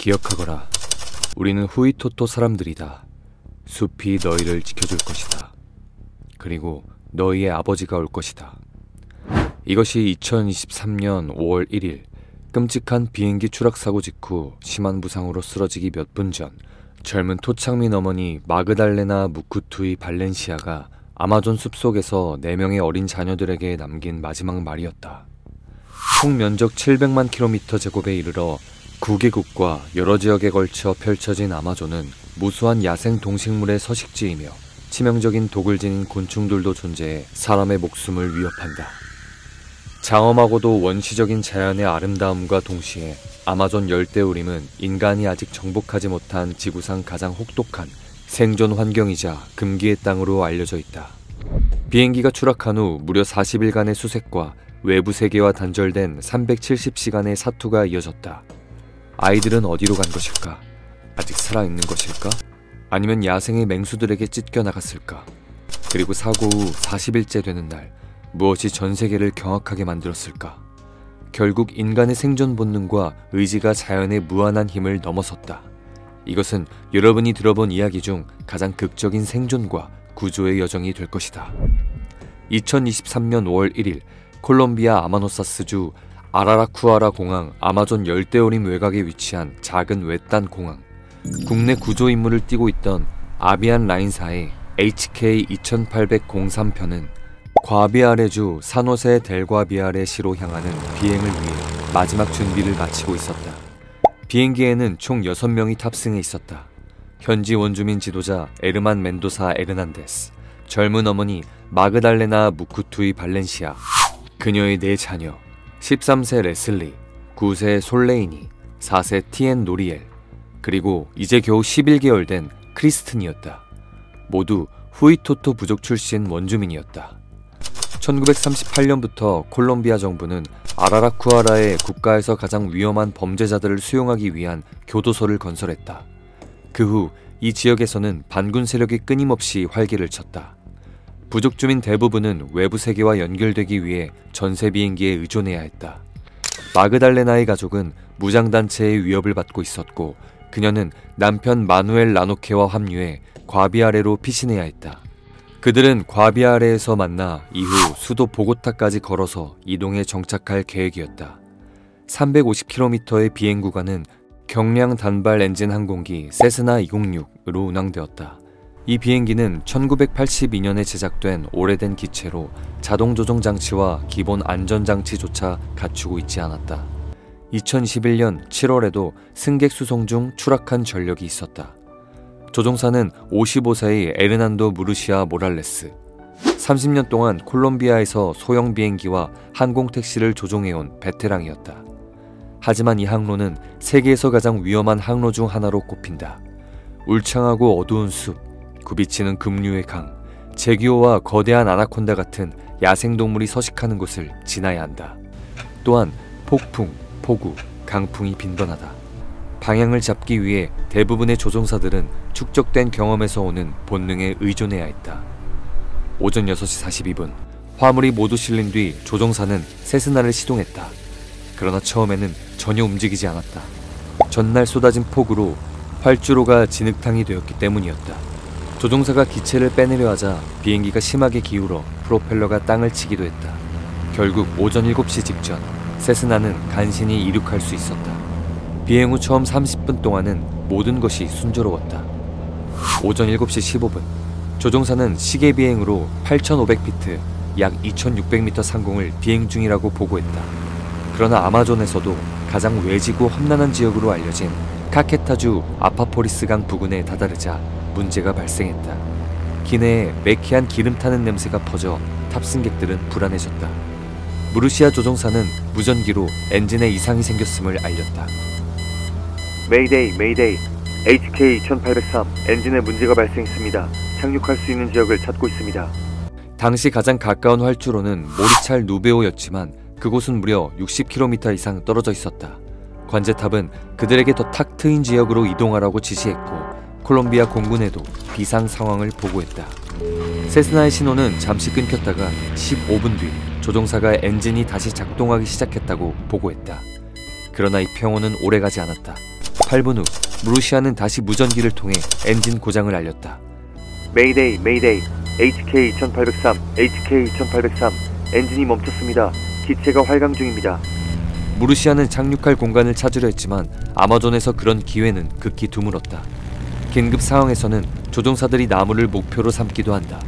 기억하거라. 우리는 후이토토 사람들이다. 숲이 너희를 지켜줄 것이다. 그리고 너희의 아버지가 올 것이다. 이것이 2023년 5월 1일 끔찍한 비행기 추락사고 직후 심한 부상으로 쓰러지기 몇 분 전 젊은 토착민 어머니 마그달레나 무쿠투이 발렌시아가 아마존 숲속에서 4명의 어린 자녀들에게 남긴 마지막 말이었다. 총 면적 700만 km²에 이르러 9개국과 여러 지역에 걸쳐 펼쳐진 아마존은 무수한 야생 동식물의 서식지이며 치명적인 독을 지닌 곤충들도 존재해 사람의 목숨을 위협한다. 장엄하고도 원시적인 자연의 아름다움과 동시에 아마존 열대우림은 인간이 아직 정복하지 못한 지구상 가장 혹독한 생존 환경이자 금기의 땅으로 알려져 있다. 비행기가 추락한 후 무려 40일간의 수색과 외부 세계와 단절된 370시간의 사투가 이어졌다. 아이들은 어디로 간 것일까? 아직 살아있는 것일까? 아니면 야생의 맹수들에게 찢겨나갔을까? 그리고 사고 후 40일째 되는 날 무엇이 전 세계를 경악하게 만들었을까? 결국 인간의 생존 본능과 의지가 자연의 무한한 힘을 넘어섰다. 이것은 여러분이 들어본 이야기 중 가장 극적인 생존과 구조의 여정이 될 것이다. 2023년 5월 1일 콜롬비아 아마노사스주 아라라쿠아라 공항 아마존 열대우림 외곽에 위치한 작은 외딴 공항. 국내 구조 임무를 띠고 있던 아비안 라인사의 HK2803편은 과비아레주 산호세 델과비아레시로 향하는 비행을 위해 마지막 준비를 마치고 있었다. 비행기에는 총 6명이 탑승해 있었다. 현지 원주민 지도자 에르만 멘도사 에르난데스, 젊은 어머니 마그달레나 무쿠투이 발렌시아, 그녀의 4자녀 13세 레슬리, 9세 솔레이니, 4세 티엔 노리엘, 그리고 이제 겨우 11개월 된 크리스튼이었다. 모두 후이토토 부족 출신 원주민이었다. 1938년부터 콜롬비아 정부는 아라라쿠아라에 국가에서 가장 위험한 범죄자들을 수용하기 위한 교도소를 건설했다. 그 후 이 지역에서는 반군 세력이 끊임없이 활개를 쳤다. 부족 주민 대부분은 외부 세계와 연결되기 위해 전세 비행기에 의존해야 했다. 마그달레나의 가족은 무장단체의 위협을 받고 있었고 그녀는 남편 마누엘 라노케와 합류해 과비아레로 피신해야 했다. 그들은 과비아레에서 만나 이후 수도 보고타까지 걸어서 이동해 정착할 계획이었다. 350km의 비행 구간은 경량 단발 엔진 항공기 세스나 206으로 운항되었다. 이 비행기는 1982년에 제작된 오래된 기체로 자동 조종 장치와 기본 안전 장치조차 갖추고 있지 않았다. 2021년 7월에도 승객 수송 중 추락한 전력이 있었다. 조종사는 55세의 에르난도 무르시아 모랄레스. 30년 동안 콜롬비아에서 소형 비행기와 항공택시를 조종해온 베테랑이었다. 하지만 이 항로는 세계에서 가장 위험한 항로 중 하나로 꼽힌다. 울창하고 어두운 숲, 굽이치는 급류의 강, 제기호와 거대한 아나콘다 같은 야생동물이 서식하는 곳을 지나야 한다. 또한 폭풍, 폭우, 강풍이 빈번하다. 방향을 잡기 위해 대부분의 조종사들은 축적된 경험에서 오는 본능에 의존해야 했다. 오전 6시 42분, 화물이 모두 실린 뒤 조종사는 세스나를 시동했다. 그러나 처음에는 전혀 움직이지 않았다. 전날 쏟아진 폭우로 활주로가 진흙탕이 되었기 때문이었다. 조종사가 기체를 빼내려 하자 비행기가 심하게 기울어 프로펠러가 땅을 치기도 했다. 결국 오전 7시 직전 세스나는 간신히 이륙할 수 있었다. 비행 후 처음 30분 동안은 모든 것이 순조로웠다. 오전 7시 15분 조종사는 시계 비행으로 8,500피트 약 2,600m 상공을 비행 중이라고 보고했다. 그러나 아마존에서도 가장 외지고 험난한 지역으로 알려진 카케타주 아파포리스강 부근에 다다르자 문제가 발생했다. 기내에 매캐한 기름 타는 냄새가 퍼져 탑승객들은 불안해졌다. 무르시아 조종사는 무전기로 엔진에 이상이 생겼음을 알렸다. 메이데이, 메이데이. HK2803 엔진에 문제가 발생했습니다. 착륙할 수 있는 지역을 찾고 있습니다. 당시 가장 가까운 활주로는 모리찰 누베오였지만 그곳은 무려 60km 이상 떨어져 있었다. 관제탑은 그들에게 더 탁 트인 지역으로 이동하라고 지시했고 콜롬비아 공군에도 비상 상황을 보고했다. 세스나의 신호는 잠시 끊겼다가 15분 뒤 조종사가 엔진이 다시 작동하기 시작했다고 보고했다. 그러나 이 평온은 오래가지 않았다. 8분 후 무르시아는 다시 무전기를 통해 엔진 고장을 알렸다. 메이데이, 메이데이. HK-2803, HK-2803. 엔진이 멈췄습니다. 기체가 활강 중입니다. 무르시아는 착륙할 공간을 찾으려 했지만 아마존에서 그런 기회는 극히 드물었다. 긴급 상황에서는 조종사들이 나무를 목표로 삼기도 한다.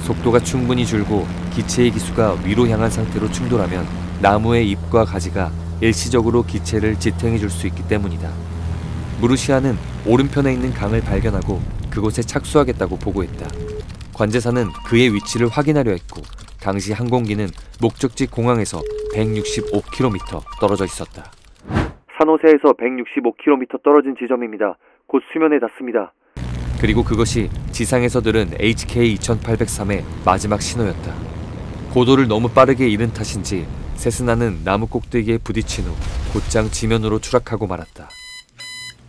속도가 충분히 줄고 기체의 기수가 위로 향한 상태로 충돌하면 나무의 잎과 가지가 일시적으로 기체를 지탱해 줄 수 있기 때문이다. 무르시아는 오른편에 있는 강을 발견하고 그곳에 착수하겠다고 보고했다. 관제사는 그의 위치를 확인하려 했고 당시 항공기는 목적지 공항에서 165km 떨어져 있었다. 산호세에서 165km 떨어진 지점입니다. 곧 수면에 닿습니다. 그리고 그것이 지상에서 들은 HK-2803의 마지막 신호였다. 고도를 너무 빠르게 잃은 탓인지 세스나는 나무 꼭대기에 부딪힌 후 곧장 지면으로 추락하고 말았다.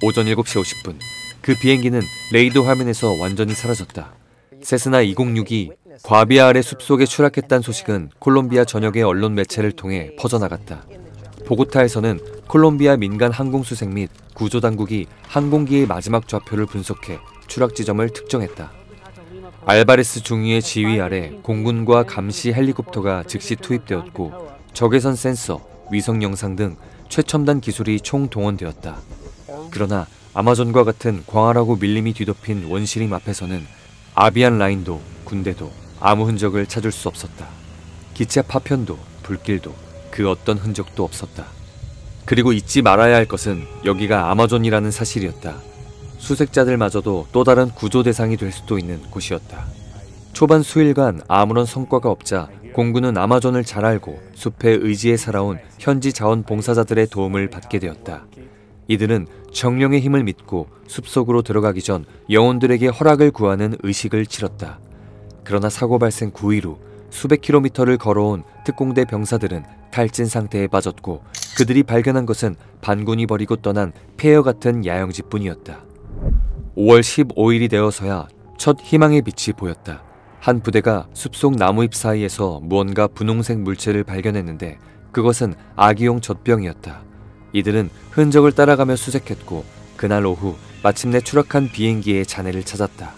오전 7시 50분 그 비행기는 레이더 화면에서 완전히 사라졌다. 세스나 206이 과비아 아래 숲속에 추락했다는 소식은 콜롬비아 전역의 언론 매체를 통해 퍼져나갔다. 보고타에서는 콜롬비아 민간 항공수색 및 구조당국이 항공기의 마지막 좌표를 분석해 추락 지점을 특정했다. 알바레스 중위의 지휘 아래 공군과 감시 헬리콥터가 즉시 투입되었고 적외선 센서, 위성 영상 등 최첨단 기술이 총동원되었다. 그러나 아마존과 같은 광활하고 밀림이 뒤덮인 원시림 앞에서는 아비안 라인도 군대도 아무 흔적을 찾을 수 없었다. 기체 파편도 불길도 그 어떤 흔적도 없었다. 그리고 잊지 말아야 할 것은 여기가 아마존이라는 사실이었다. 수색자들마저도 또 다른 구조 대상이 될 수도 있는 곳이었다. 초반 수일간 아무런 성과가 없자 공군은 아마존을 잘 알고 숲에 의지해 살아온 현지 자원봉사자들의 도움을 받게 되었다. 이들은 정령의 힘을 믿고 숲속으로 들어가기 전 영혼들에게 허락을 구하는 의식을 치렀다. 그러나 사고 발생 9일 후 수백 킬로미터를 걸어온 특공대 병사들은 탈진 상태에 빠졌고 그들이 발견한 것은 반군이 버리고 떠난 폐허 같은 야영지뿐이었다. 5월 15일이 되어서야 첫 희망의 빛이 보였다. 한 부대가 숲속 나무잎 사이에서 무언가 분홍색 물체를 발견했는데 그것은 아기용 젖병이었다. 이들은 흔적을 따라가며 수색했고 그날 오후 마침내 추락한 비행기의 잔해를 찾았다.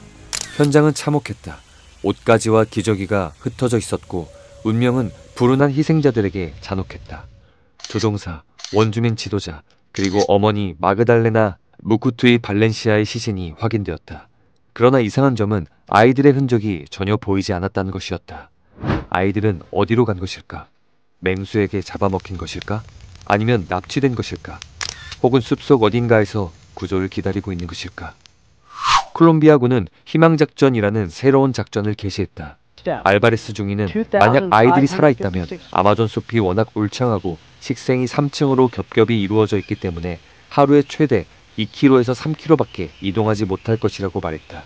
현장은 참혹했다. 옷가지와 기저귀가 흩어져 있었고 운명은 불운한 희생자들에게 잔혹했다. 조종사, 원주민 지도자, 그리고 어머니 마그달레나 무쿠투이 발렌시아의 시신이 확인되었다. 그러나 이상한 점은 아이들의 흔적이 전혀 보이지 않았다는 것이었다. 아이들은 어디로 간 것일까? 맹수에게 잡아먹힌 것일까? 아니면 납치된 것일까? 혹은 숲속 어딘가에서 구조를 기다리고 있는 것일까? 콜롬비아군은 희망작전이라는 새로운 작전을 개시했다. 알바레스 중위는 만약 아이들이 살아있다면 아마존 숲이 워낙 울창하고 식생이 3층으로 겹겹이 이루어져 있기 때문에 하루에 최대 2km에서 3km밖에 이동하지 못할 것이라고 말했다.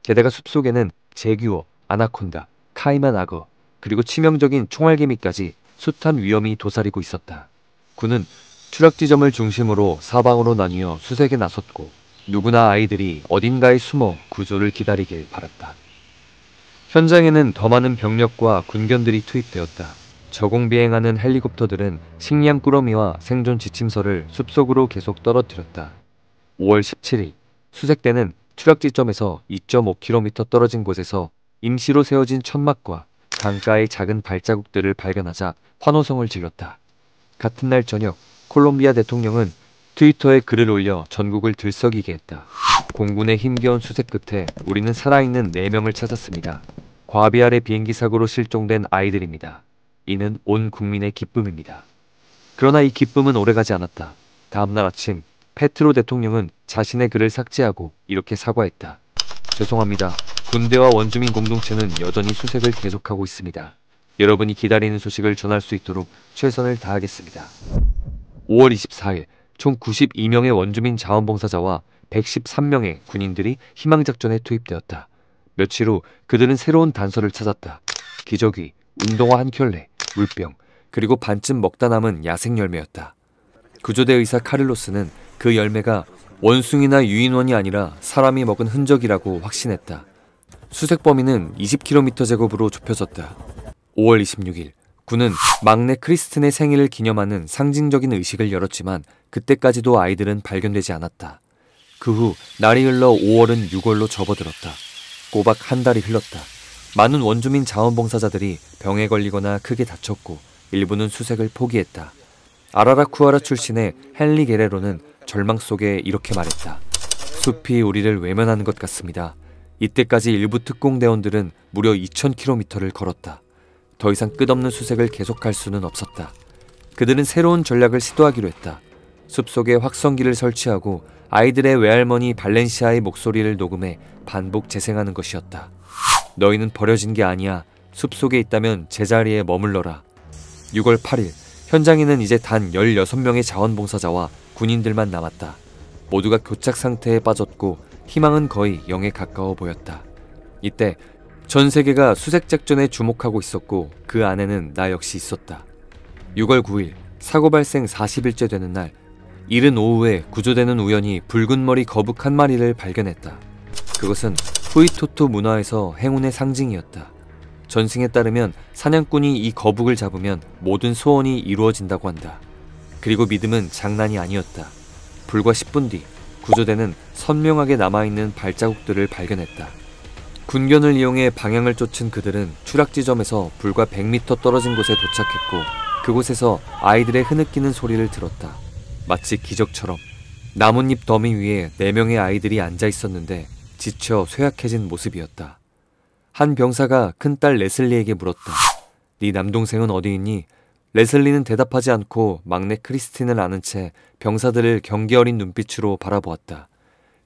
게다가 숲속에는 제규어, 아나콘다, 카이만 악어, 그리고 치명적인 총알개미까지 숱한 위험이 도사리고 있었다. 군은 추락 지점을 중심으로 사방으로 나뉘어 수색에 나섰고 누구나 아이들이 어딘가에 숨어 구조를 기다리길 바랐다. 현장에는 더 많은 병력과 군견들이 투입되었다. 저공 비행하는 헬리콥터들은 식량 꾸러미와 생존 지침서를 숲속으로 계속 떨어뜨렸다. 5월 17일 수색대는 추락 지점에서 2.5km 떨어진 곳에서 임시로 세워진 천막과 강가의 작은 발자국들을 발견하자 환호성을 질렀다. 같은 날 저녁 콜롬비아 대통령은 트위터에 글을 올려 전국을 들썩이게 했다. 공군의 힘겨운 수색 끝에 우리는 살아있는 4명을 찾았습니다. 과비 아래 비행기 사고로 실종된 아이들입니다. 이는 온 국민의 기쁨입니다. 그러나 이 기쁨은 오래가지 않았다. 다음날 아침 페트로 대통령은 자신의 글을 삭제하고 이렇게 사과했다. 죄송합니다. 군대와 원주민 공동체는 여전히 수색을 계속하고 있습니다. 여러분이 기다리는 소식을 전할 수 있도록 최선을 다하겠습니다. 5월 24일 총 92명의 원주민 자원봉사자와 113명의 군인들이 희망작전에 투입되었다. 며칠 후 그들은 새로운 단서를 찾았다. 기저귀, 운동화 한 켤레, 물병, 그리고 반쯤 먹다 남은 야생 열매였다. 구조대 의사 카를로스는 그 열매가 원숭이나 유인원이 아니라 사람이 먹은 흔적이라고 확신했다. 수색 범위는 20km 제곱으로 좁혀졌다. 5월 26일 군은 막내 크리스틴의 생일을 기념하는 상징적인 의식을 열었지만 그때까지도 아이들은 발견되지 않았다. 그 후 날이 흘러 5월은 6월로 접어들었다. 꼬박 한 달이 흘렀다. 많은 원주민 자원봉사자들이 병에 걸리거나 크게 다쳤고 일부는 수색을 포기했다. 아라라쿠아라 출신의 헨리 게레로는 절망 속에 이렇게 말했다. 숲이 우리를 외면하는 것 같습니다. 이때까지 일부 특공대원들은 무려 2000km를 걸었다. 더 이상 끝없는 수색을 계속할 수는 없었다. 그들은 새로운 전략을 시도하기로 했다. 숲속에 확성기를 설치하고 아이들의 외할머니 발렌시아의 목소리를 녹음해 반복 재생하는 것이었다. 너희는 버려진 게 아니야. 숲속에 있다면 제자리에 머물러라. 6월 8일 현장에는 이제 단 16명의 자원봉사자와 군인들만 남았다. 모두가 교착 상태에 빠졌고 희망은 거의 0에 가까워 보였다. 이때 전 세계가 수색 작전에 주목하고 있었고 그 안에는 나 역시 있었다. 6월 9일 사고 발생 40일째 되는 날, 이른 오후에 구조대는 우연히 붉은 머리 거북 한 마리를 발견했다. 그것은 후이토토 문화에서 행운의 상징이었다. 전승에 따르면 사냥꾼이 이 거북을 잡으면 모든 소원이 이루어진다고 한다. 그리고 믿음은 장난이 아니었다. 불과 10분 뒤 구조대는 선명하게 남아있는 발자국들을 발견했다. 군견을 이용해 방향을 쫓은 그들은 추락 지점에서 불과 100m 떨어진 곳에 도착했고 그곳에서 아이들의 흐느끼는 소리를 들었다. 마치 기적처럼 나뭇잎 더미 위에 4명의 아이들이 앉아 있었는데 지쳐 쇠약해진 모습이었다. 한 병사가 큰딸 레슬리에게 물었다. 네 남동생은 어디 있니? 레슬리는 대답하지 않고 막내 크리스틴을 안은 채 병사들을 경계 어린 눈빛으로 바라보았다.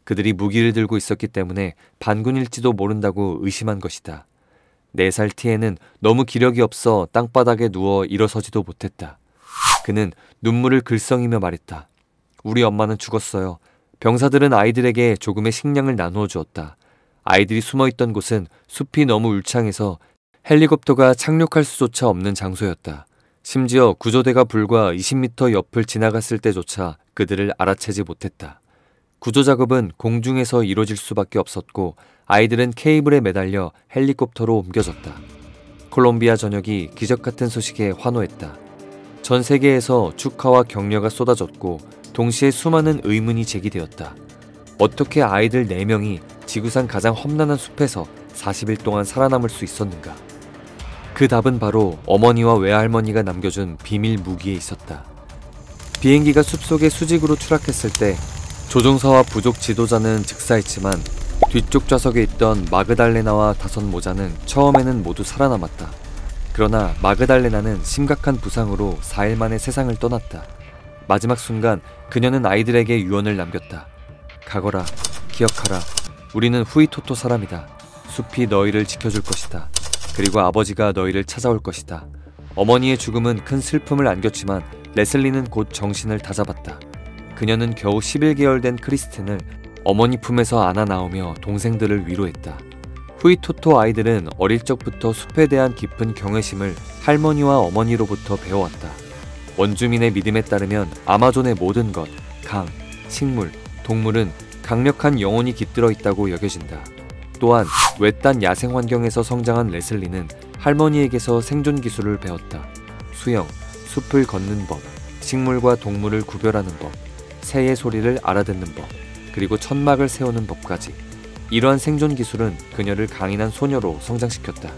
그들이 무기를 들고 있었기 때문에 반군일지도 모른다고 의심한 것이다. 4살 티에는 너무 기력이 없어 땅바닥에 누워 일어서지도 못했다. 그는 눈물을 글썽이며 말했다. 우리 엄마는 죽었어요. 병사들은 아이들에게 조금의 식량을 나누어 주었다. 아이들이 숨어있던 곳은 숲이 너무 울창해서 헬리콥터가 착륙할 수조차 없는 장소였다. 심지어 구조대가 불과 20m 옆을 지나갔을 때조차 그들을 알아채지 못했다. 구조작업은 공중에서 이루어질 수밖에 없었고 아이들은 케이블에 매달려 헬리콥터로 옮겨졌다. 콜롬비아 전역이 기적같은 소식에 환호했다. 전 세계에서 축하와 격려가 쏟아졌고 동시에 수많은 의문이 제기되었다. 어떻게 아이들 4명이 지구상 가장 험난한 숲에서 40일 동안 살아남을 수 있었는가? 그 답은 바로 어머니와 외할머니가 남겨준 비밀 무기에 있었다. 비행기가 숲속의 수직으로 추락했을 때 조종사와 부족 지도자는 즉사했지만 뒤쪽 좌석에 있던 마그달레나와 5 모자는 처음에는 모두 살아남았다. 그러나 마그달레나는 심각한 부상으로 4일 만에 세상을 떠났다. 마지막 순간 그녀는 아이들에게 유언을 남겼다. 가거라, 기억하라. 우리는 후이토토 사람이다. 숲이 너희를 지켜줄 것이다. 그리고 아버지가 너희를 찾아올 것이다. 어머니의 죽음은 큰 슬픔을 안겼지만 레슬리는 곧 정신을 다잡았다. 그녀는 겨우 11개월 된 크리스틴을 어머니 품에서 안아 나오며 동생들을 위로했다. 후이토토 아이들은 어릴 적부터 숲에 대한 깊은 경외심을 할머니와 어머니로부터 배워왔다. 원주민의 믿음에 따르면 아마존의 모든 것, 강, 식물, 동물은 강력한 영혼이 깃들어 있다고 여겨진다. 또한 외딴 야생 환경에서 성장한 레슬리는 할머니에게서 생존 기술을 배웠다. 수영, 숲을 걷는 법, 식물과 동물을 구별하는 법, 새의 소리를 알아듣는 법, 그리고 천막을 세우는 법까지. 이러한 생존 기술은 그녀를 강인한 소녀로 성장시켰다.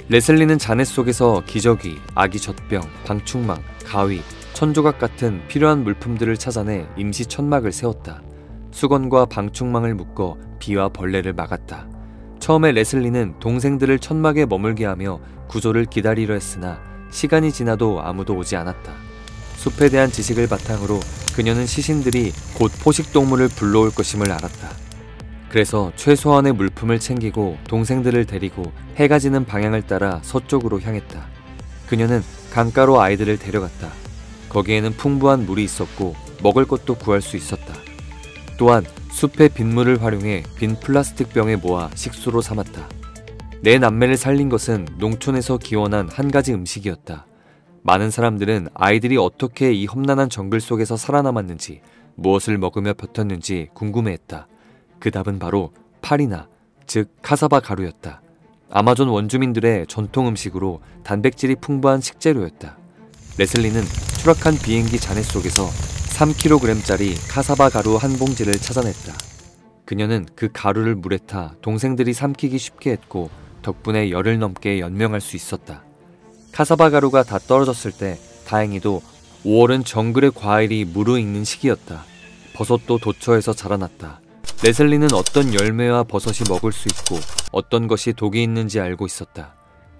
레슬리는 자네 속에서 기저귀, 아기 젖병, 방충망, 가위, 천조각 같은 필요한 물품들을 찾아내 임시 천막을 세웠다. 수건과 방충망을 묶어 비와 벌레를 막았다. 처음에 레슬리는 동생들을 천막에 머물게 하며 구조를 기다리려 했으나 시간이 지나도 아무도 오지 않았다. 숲에 대한 지식을 바탕으로 그녀는 시신들이 곧 포식동물을 불러올 것임을 알았다. 그래서 최소한의 물품을 챙기고 동생들을 데리고 해가 지는 방향을 따라 서쪽으로 향했다. 그녀는 강가로 아이들을 데려갔다. 거기에는 풍부한 물이 있었고 먹을 것도 구할 수 있었다. 또한 숲의 빗물을 활용해 빈 플라스틱 병에 모아 식수로 삼았다. 내 남매를 살린 것은 농촌에서 기원한 한 가지 음식이었다. 많은 사람들은 아이들이 어떻게 이 험난한 정글 속에서 살아남았는지, 무엇을 먹으며 버텼는지 궁금해했다. 그 답은 바로 파리나, 즉 카사바 가루였다. 아마존 원주민들의 전통 음식으로 단백질이 풍부한 식재료였다. 레슬리는 추락한 비행기 잔해 속에서 3kg짜리 카사바 가루 한 봉지를 찾아냈다. 그녀는 그 가루를 물에 타 동생들이 삼키기 쉽게 했고 덕분에 열흘 넘게 연명할 수 있었다. 카사바 가루가 다 떨어졌을 때 다행히도 5월은 정글의 과일이 무르익는 시기였다. 버섯도 도처에서 자라났다. 레슬리는 어떤 열매와 버섯이 먹을 수 있고 어떤 것이 독이 있는지 알고 있었다.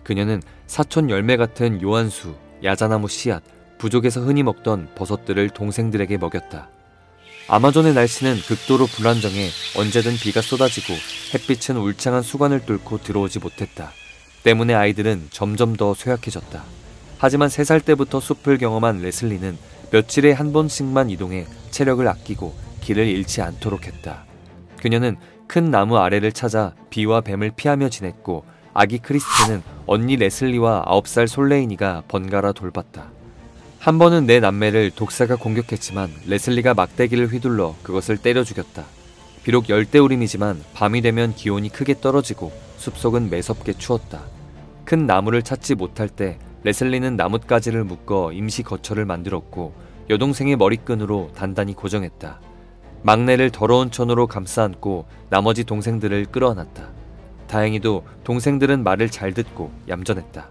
그녀는 사촌 열매 같은 요한수, 야자나무 씨앗, 부족에서 흔히 먹던 버섯들을 동생들에게 먹였다. 아마존의 날씨는 극도로 불안정해 언제든 비가 쏟아지고 햇빛은 울창한 수관을 뚫고 들어오지 못했다. 때문에 아이들은 점점 더 쇠약해졌다. 하지만 3살 때부터 숲을 경험한 레슬리는 며칠에 한 번씩만 이동해 체력을 아끼고 길을 잃지 않도록 했다. 그녀는 큰 나무 아래를 찾아 비와 뱀을 피하며 지냈고 아기 크리스티는 언니 레슬리와 9살 솔레이니가 번갈아 돌봤다. 한 번은 내 남매를 독사가 공격했지만 레슬리가 막대기를 휘둘러 그것을 때려 죽였다. 비록 열대우림이지만 밤이 되면 기온이 크게 떨어지고 숲속은 매섭게 추웠다. 큰 나무를 찾지 못할 때 레슬리는 나뭇가지를 묶어 임시 거처를 만들었고 여동생의 머리끈으로 단단히 고정했다. 막내를 더러운 천으로 감싸 안고 나머지 동생들을 끌어안았다. 다행히도 동생들은 말을 잘 듣고 얌전했다.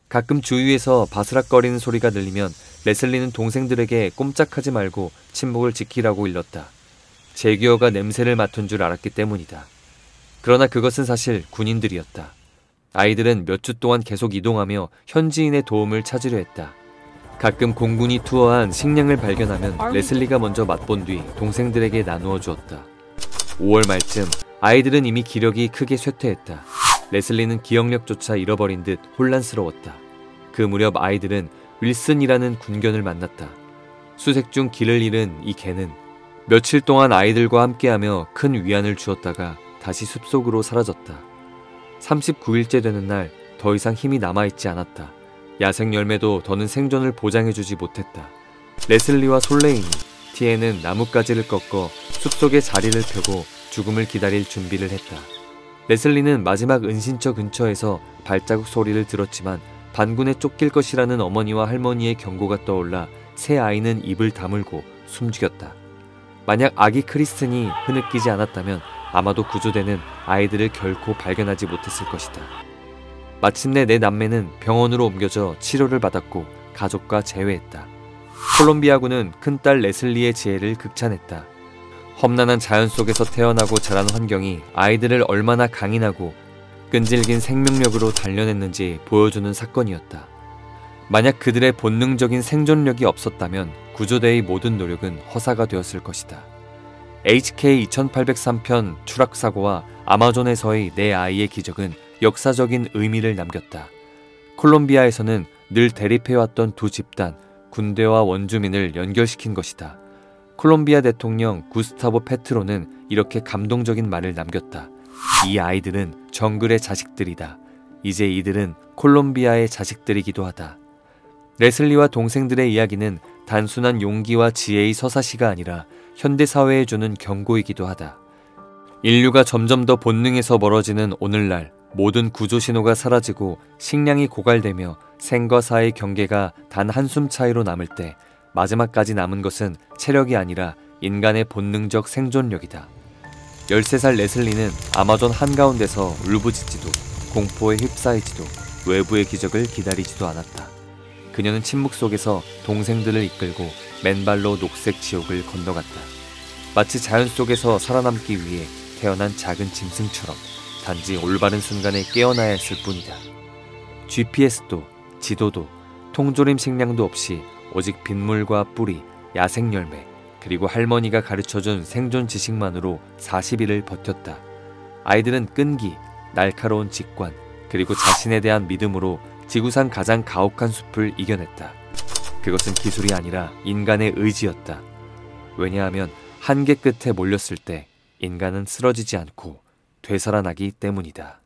가끔 주위에서 바스락거리는 소리가 들리면 레슬리는 동생들에게 꼼짝하지 말고 침묵을 지키라고 일렀다. 제규어가 냄새를 맡은 줄 알았기 때문이다. 그러나 그것은 사실 군인들이었다. 아이들은 몇 주 동안 계속 이동하며 현지인의 도움을 찾으려 했다. 가끔 공군이 투어한 식량을 발견하면 레슬리가 먼저 맛본 뒤 동생들에게 나누어 주었다. 5월 말쯤 아이들은 이미 기력이 크게 쇠퇴했다. 레슬리는 기억력조차 잃어버린 듯 혼란스러웠다. 그 무렵 아이들은 윌슨이라는 군견을 만났다. 수색 중 길을 잃은 이 개는 며칠 동안 아이들과 함께하며 큰 위안을 주었다가 다시 숲속으로 사라졌다. 39일째 되는 날 더 이상 힘이 남아있지 않았다. 야생 열매도 더는 생존을 보장해주지 못했다. 레슬리와 솔레이니, 티에는 나뭇가지를 꺾어 숲속에 자리를 펴고 죽음을 기다릴 준비를 했다. 레슬리는 마지막 은신처 근처에서 발자국 소리를 들었지만 반군에 쫓길 것이라는 어머니와 할머니의 경고가 떠올라 새 아이는 입을 다물고 숨죽였다. 만약 아기 크리스틴이 흐느끼지 않았다면 아마도 구조대는 아이들을 결코 발견하지 못했을 것이다. 마침내 내 남매는 병원으로 옮겨져 치료를 받았고 가족과 재회했다. 콜롬비아군은 큰딸 레슬리의 지혜를 극찬했다. 험난한 자연 속에서 태어나고 자란 환경이 아이들을 얼마나 강인하고 끈질긴 생명력으로 단련했는지 보여주는 사건이었다. 만약 그들의 본능적인 생존력이 없었다면 구조대의 모든 노력은 허사가 되었을 것이다. HK-2803편 추락사고와 아마존에서의 내 아이의 기적은 역사적인 의미를 남겼다. 콜롬비아에서는 늘 대립해왔던 두 집단, 군대와 원주민을 연결시킨 것이다. 콜롬비아 대통령 구스타보 페트로는 이렇게 감동적인 말을 남겼다. 이 아이들은 정글의 자식들이다. 이제 이들은 콜롬비아의 자식들이기도 하다. 레슬리와 동생들의 이야기는 단순한 용기와 지혜의 서사시가 아니라 현대사회에 주는 경고이기도 하다. 인류가 점점 더 본능에서 멀어지는 오늘날 모든 구조신호가 사라지고 식량이 고갈되며 생과 사의 경계가 단 한숨 차이로 남을 때 마지막까지 남은 것은 체력이 아니라 인간의 본능적 생존력이다. 13살 레슬리는 아마존 한가운데서 울부짖지도 공포에 휩싸이지도 외부의 기적을 기다리지도 않았다. 그녀는 침묵 속에서 동생들을 이끌고 맨발로 녹색 지옥을 건너갔다. 마치 자연 속에서 살아남기 위해 태어난 작은 짐승처럼 단지 올바른 순간에 깨어나야 했을 뿐이다. GPS도 지도도 통조림 식량도 없이 오직 빗물과 뿌리, 야생 열매, 그리고 할머니가 가르쳐준 생존 지식만으로 40일을 버텼다. 아이들은 끈기, 날카로운 직관, 그리고 자신에 대한 믿음으로 지구상 가장 가혹한 숲을 이겨냈다. 그것은 기술이 아니라 인간의 의지였다. 왜냐하면 한계 끝에 몰렸을 때 인간은 쓰러지지 않고 되살아나기 때문이다.